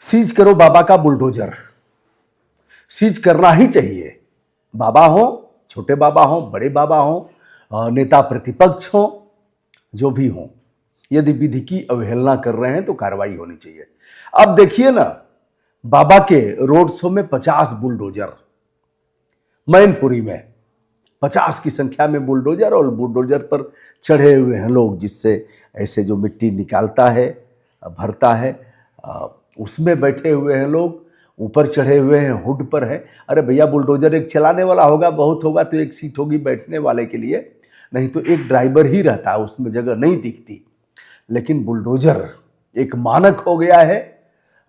Seize करो बाबा का bulldozer. Seize करना ही चाहिए। बाबा हो, छोटे बाबा हो, बड़े बाबा हो, नेता प्रतिपक्ष हो, जो भी हो, यदि विधि की अवहेलना कर रहे हैं तो कार्रवाई होनी चाहिए। अब देखिए ना, बाबा के रोड शो में 50 बुलडोजर, मैनपुरी में 50 की संख्या में बुलडोजर, और बुलडोजर पर चढ़े हुए हैं लोग, जिससे ऐसे जो मिट्टी निकालता है, भरता है, उसमें बैठे हुए हैं लोग, ऊपर चढ़े हुए हैं, हुड पर है। अरे भैया, बुलडोजर एक चलाने वाला होगा, बहुत होगा तो एक सीट होगी बैठने वाले के लिए, नहीं तो एक ड्राइवर ही रहता है, उसमें जगह नहीं दिखती। लेकिन बुलडोजर एक मानक हो गया है।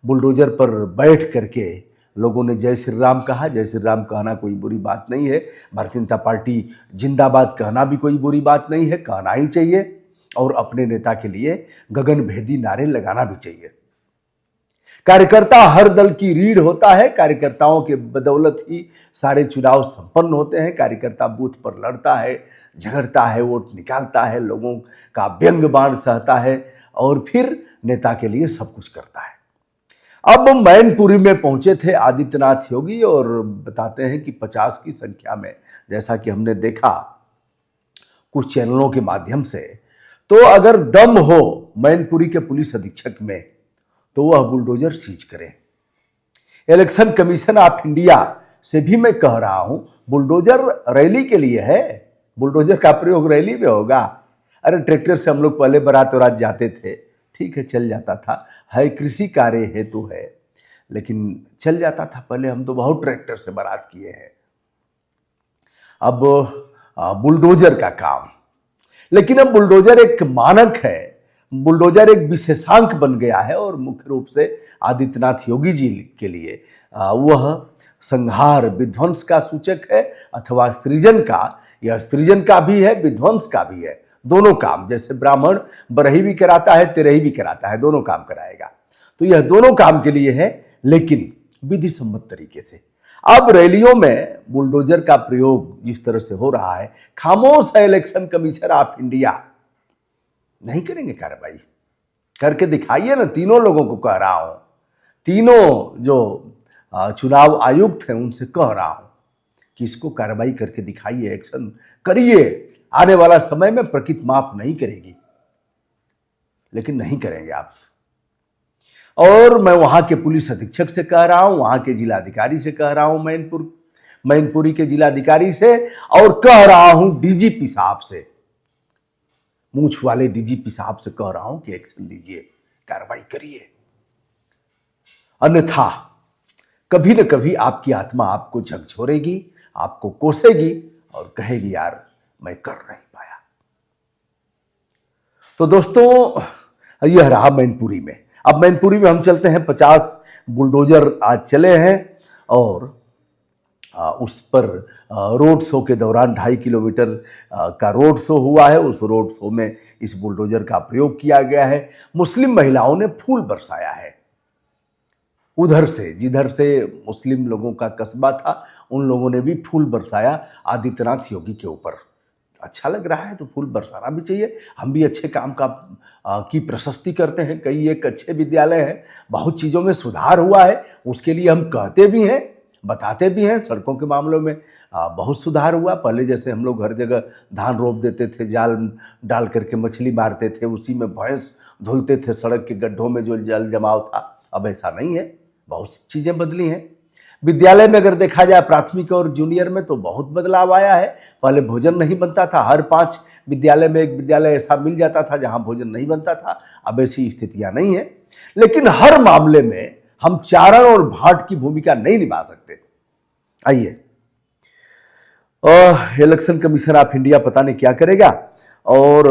बुलडोजर पर बैठ करके लोगों ने जय श्री राम कहा। जय श्री राम कहना कोई बुरी बात नहीं है, भारतीय जनता पार्टी जिंदाबाद कहना भी कोई बुरी बात नहीं है, कहना ही चाहिए, और अपने नेता के लिए गगनभेदी नारे लगाना भी चाहिए। कार्यकर्ता हर दल की रीढ़ होता है। कार्यकर्ताओं के बदौलत ही सारे चुनाव संपन्न होते हैं। कार्यकर्ता बूथ पर लड़ता है, झगड़ता है, वोट निकालता है, लोगों का व्यंग बाण सहता है, और फिर नेता के लिए सब कुछ करता है। अब मैनपुरी में पहुंचे थे आदित्यनाथ योगी, और बताते हैं कि 50 की संख्या में, जैसा कि हमने देखा कुछ चैनलों के माध्यम से, तो अगर दम हो मैनपुरी के पुलिस अधीक्षक में तो वह बुलडोजर सीज करे। इलेक्शन कमीशन ऑफ इंडिया से भी मैं कह रहा हूं, बुलडोजर रैली के लिए है, बुलडोजर का प्रयोग रैली में होगा। अरे ट्रैक्टर से हम लोग पहले बारात वरात जाते थे, ठीक है, चल जाता था, है कृषि कार्य हेतु है, लेकिन चल जाता था पहले। हम तो बहुत ट्रैक्टर से बारात किए हैं। अब बुलडोजर का काम, लेकिन अब बुलडोजर एक मानक है, बुलडोजर एक विशेषांक बन गया है, और मुख्य रूप से आदित्यनाथ योगी जी के लिए वह संहार विध्वंस का सूचक है, अथवा सृजन का। यह सृजन का भी है, विध्वंस का भी है, दोनों काम। जैसे ब्राह्मण बरही भी कराता है, तिरही भी कराता है, दोनों काम कराएगा। तो यह दोनों काम के लिए है, लेकिन विधि सम्मत तरीके से। अब रैलियों में बुलडोजर का प्रयोग जिस तरह से हो रहा है, खामोश है इलेक्शन कमीशन ऑफ इंडिया। नहीं करेंगे कार्रवाई, करके दिखाइए ना। तीनों लोगों को कह रहा हूं, तीनों जो चुनाव आयुक्त हैं उनसे कह रहा हूं कि इसको कार्रवाई करके दिखाइए, एक्शन करिए। आने वाला समय में प्रकृति माफ नहीं करेगी, लेकिन नहीं करेंगे आप। और मैं वहां के पुलिस अधीक्षक से कह रहा हूं, वहां के जिलाधिकारी से कह रहा हूं, मैनपुरी के जिलाधिकारी से, और कह रहा हूं डीजीपी साहब से, मूंछ वाले डीजीपी साहब से कह रहा हूं कि एक्शन लीजिए, कार्रवाई करिए। अन्यथा कभी न कभी आपकी आत्मा आपको झकझोरेगी, आपको कोसेगी, और कहेगी यार मैं कर नहीं पाया। तो दोस्तों, यह रहा मैनपुरी में। अब मैनपुरी में हम चलते हैं। 50 बुलडोजर आज चले हैं, और उस पर रोड शो के दौरान 2.5 किलोमीटर का रोड शो हुआ है। उस रोड शो में इस बुलडोजर का प्रयोग किया गया है। मुस्लिम महिलाओं ने फूल बरसाया है। उधर से, जिधर से मुस्लिम लोगों का कस्बा था, उन लोगों ने भी फूल बरसाया आदित्यनाथ योगी के ऊपर। अच्छा लग रहा है तो फूल बरसाना भी चाहिए। हम भी अच्छे काम की प्रशस्ति करते हैं। कई एक अच्छे विद्यालय हैं, बहुत चीज़ों में सुधार हुआ है, उसके लिए हम कहते भी हैं, बताते भी हैं। सड़कों के मामलों में बहुत सुधार हुआ। पहले जैसे हम लोग हर जगह धान रोप देते थे, जाल डाल करके मछली मारते थे, उसी में भैंस धुलते थे सड़क के गड्ढों में जो जल जमाव था, अब ऐसा नहीं है। बहुत चीज़ें बदली हैं। विद्यालय में अगर देखा जाए, प्राथमिक और जूनियर में, तो बहुत बदलाव आया है। पहले भोजन नहीं बनता था, हर 5 विद्यालय में एक विद्यालय ऐसा मिल जाता था जहां भोजन नहीं बनता था। अब ऐसी स्थितियां नहीं है। लेकिन हर मामले में हम चारण और भाट की भूमिका नहीं निभा सकते। आइए, इलेक्शन कमीशन ऑफ इंडिया पता नहीं क्या करेगा। और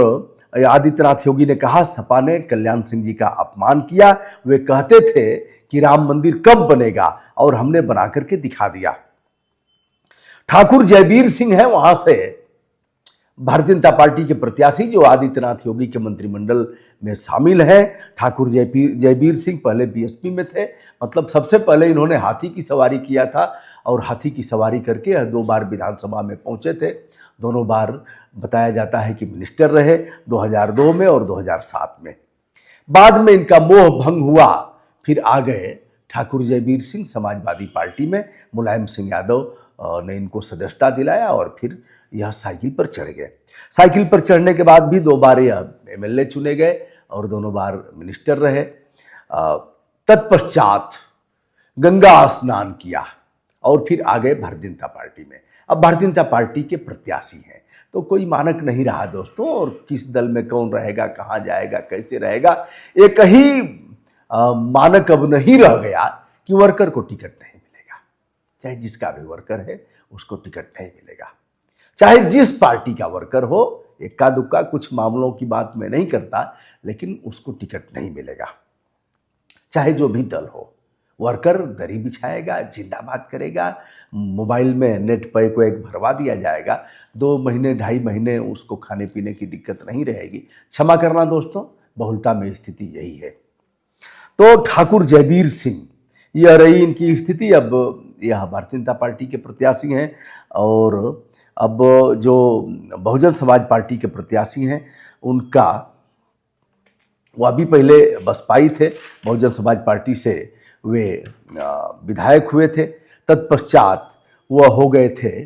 आदित्यनाथ योगी ने कहा, सपा ने कल्याण सिंह जी का अपमान किया। वे कहते थे कि राम मंदिर कब बनेगा, और हमने बना करके दिखा दिया। ठाकुर जयवीर सिंह है वहां से, भारतीय जनता पार्टी के प्रत्याशी, जो आदित्यनाथ योगी के मंत्रिमंडल में शामिल हैं। ठाकुर जयवीर सिंह पहले बीएसपी में थे। मतलब सबसे पहले इन्होंने हाथी की सवारी किया था, और हाथी की सवारी करके 2 बार विधानसभा में पहुंचे थे। दोनों बार बताया जाता है कि मिनिस्टर रहे, 2002 में और 2007 में। बाद में इनका मोह भंग हुआ, फिर आ गए ठाकुर जयवीर सिंह समाजवादी पार्टी में, मुलायम सिंह यादव ने इनको सदस्यता दिलाया और फिर यह साइकिल पर चढ़ गए। साइकिल पर चढ़ने के बाद भी 2 बार यह एमएलए चुने गए और दोनों बार मिनिस्टर रहे। तत्पश्चात गंगा स्नान किया और फिर आ गए भारतीय जनता पार्टी में। अब भारतीय जनता पार्टी के प्रत्याशी हैं, तो कोई मानक नहीं रहा दोस्तों, और किस दल में कौन रहेगा, कहाँ जाएगा, कैसे रहेगा, एक ही मानक अब नहीं रह गया कि वर्कर को टिकट नहीं मिलेगा। चाहे जिसका भी वर्कर है उसको टिकट नहीं मिलेगा, चाहे जिस पार्टी का वर्कर हो, इक्का दुक्का कुछ मामलों की बात मैं नहीं करता, लेकिन उसको टिकट नहीं मिलेगा। चाहे जो भी दल हो, वर्कर दरी बिछाएगा, जिंदाबाद करेगा, मोबाइल में नेट पैक को एक भरवा दिया जाएगा, 2 महीने 2.5 महीने उसको खाने पीने की दिक्कत नहीं रहेगी। क्षमा करना दोस्तों, बहुलता में स्थिति यही है। तो ठाकुर जयवीर सिंह, यह रही इनकी स्थिति। अब यह भारतीय जनता पार्टी के प्रत्याशी हैं और अब जो बहुजन समाज पार्टी के प्रत्याशी हैं उनका, वह भी पहले बसपाई थे, बहुजन समाज पार्टी से वे विधायक हुए थे। तत्पश्चात वह हो गए थे,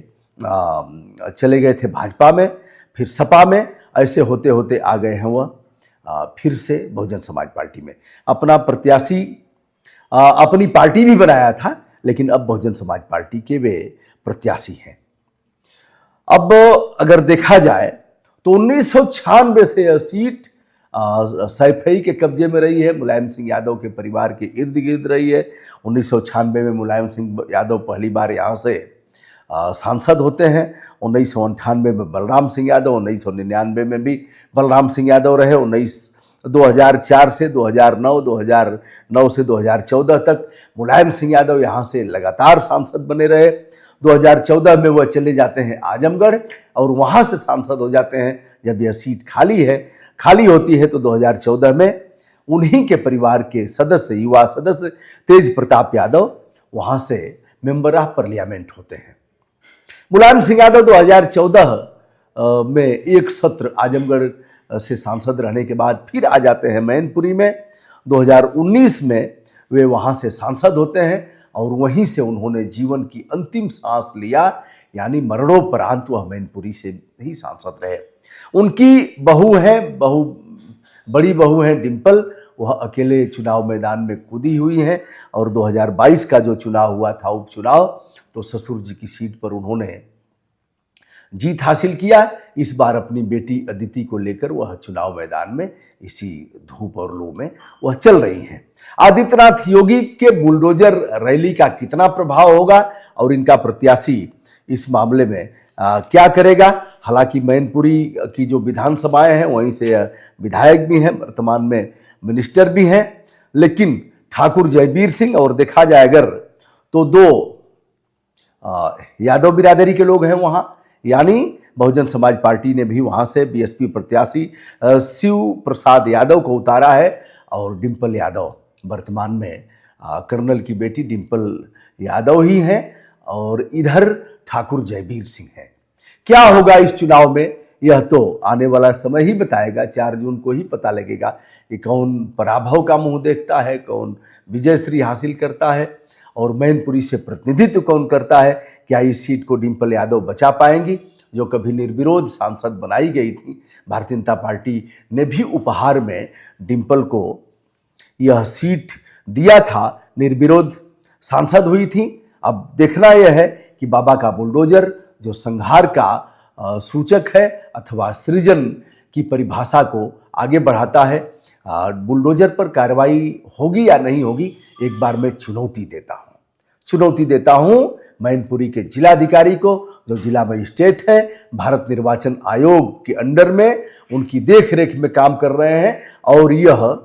चले गए थे भाजपा में, फिर सपा में, ऐसे होते होते आ गए हैं वह फिर से बहुजन समाज पार्टी में। अपना प्रत्याशी अपनी पार्टी भी बनाया था, लेकिन अब बहुजन समाज पार्टी के वे प्रत्याशी हैं। अब अगर देखा जाए तो 1996 से यह सीट सैफई के कब्जे में रही है, मुलायम सिंह यादव के परिवार के इर्द गिर्द रही है। 1996 में मुलायम सिंह यादव पहली बार यहाँ से सांसद होते हैं। 1998 में बलराम सिंह यादव, 1999 में भी बलराम सिंह यादव रहे। 2004 से 2009, 2009 से 2014 तक मुलायम सिंह यादव यहाँ से लगातार सांसद बने रहे। 2014 में वह चले जाते हैं आजमगढ़ और वहाँ से सांसद हो जाते हैं। जब यह सीट खाली होती है तो 2014 में उन्हीं के परिवार के सदस्य, युवा सदस्य तेज प्रताप यादव वहाँ से मेंबर ऑफ पार्लियामेंट होते हैं। मुलायम सिंह यादव 2014 में एक सत्र आजमगढ़ से सांसद रहने के बाद फिर आ जाते हैं मैनपुरी में। 2019 में वे वहाँ से सांसद होते हैं और वहीं से उन्होंने जीवन की अंतिम सांस लिया, यानी मरणोपरांत वह मैनपुरी से ही सांसद रहे। उनकी बड़ी बहू हैं डिम्पल, वह अकेले चुनाव मैदान में कूदी हुई हैं और 2022 का जो चुनाव हुआ था उपचुनाव, तो ससुर जी की सीट पर उन्होंने जीत हासिल किया। इस बार अपनी बेटी अदिति को लेकर वह चुनाव मैदान में इसी धूप और लू में वह चल रही हैं। आदित्यनाथ योगी के बुलडोजर रैली का कितना प्रभाव होगा और इनका प्रत्याशी इस मामले में क्या करेगा? हालांकि मैनपुरी की जो विधानसभाएं हैं वहीं से विधायक भी हैं, वर्तमान में मिनिस्टर भी हैं, लेकिन ठाकुर जयवीर सिंह और देखा जाए अगर तो 2 यादव बिरादरी के लोग हैं वहाँ, यानी बहुजन समाज पार्टी ने भी वहाँ से बीएसपी प्रत्याशी शिव प्रसाद यादव को उतारा है और डिम्पल यादव वर्तमान में कर्नल की बेटी डिम्पल यादव ही हैं और इधर ठाकुर जयवीर सिंह हैं। क्या होगा इस चुनाव में, यह तो आने वाला समय ही बताएगा। 4 जून को ही पता लगेगा कि कौन पराभव का मुंह देखता है, कौन विजयश्री हासिल करता है और मैनपुरी से प्रतिनिधित्व कौन करता है। क्या इस सीट को डिम्पल यादव बचा पाएंगी, जो कभी निर्विरोध सांसद बनाई गई थी? भारतीय जनता पार्टी ने भी उपहार में डिम्पल को यह सीट दिया था, निर्विरोध सांसद हुई थी। अब देखना यह है कि बाबा का बुलडोजर जो संहार का सूचक है अथवा सृजन की परिभाषा को आगे बढ़ाता है, बुलडोजर पर कार्रवाई होगी या नहीं होगी, एक बार मैं चुनौती देता हूं मैनपुरी के जिलाधिकारी को, जो जिला मजिस्ट्रेट है, भारत निर्वाचन आयोग के अंडर में उनकी देखरेख में काम कर रहे हैं और यह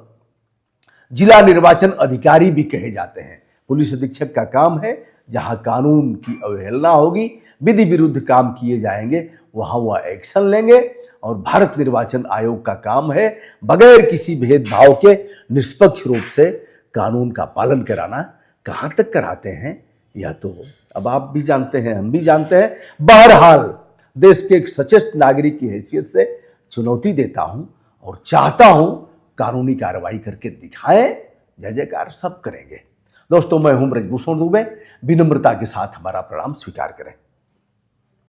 जिला निर्वाचन अधिकारी भी कहे जाते हैं। पुलिस अधीक्षक का काम है, जहां कानून की अवहेलना होगी, विधि विरुद्ध काम किए जाएंगे, वहां वह एक्शन लेंगे और भारत निर्वाचन आयोग का काम है बगैर किसी भेदभाव के निष्पक्ष रूप से कानून का पालन कराना। कहां तक कराते हैं यह तो अब आप भी जानते हैं, हम भी जानते हैं। बहरहाल देश के एक सचेत नागरिक की हैसियत से चुनौती देता हूं और चाहता हूं कानूनी कार्रवाई करके दिखाएं। जय जयकार सब करेंगे दोस्तों, मैं हूं ब्रजभूषण दुबे। विनम्रता के साथ हमारा प्रणाम स्वीकार करें।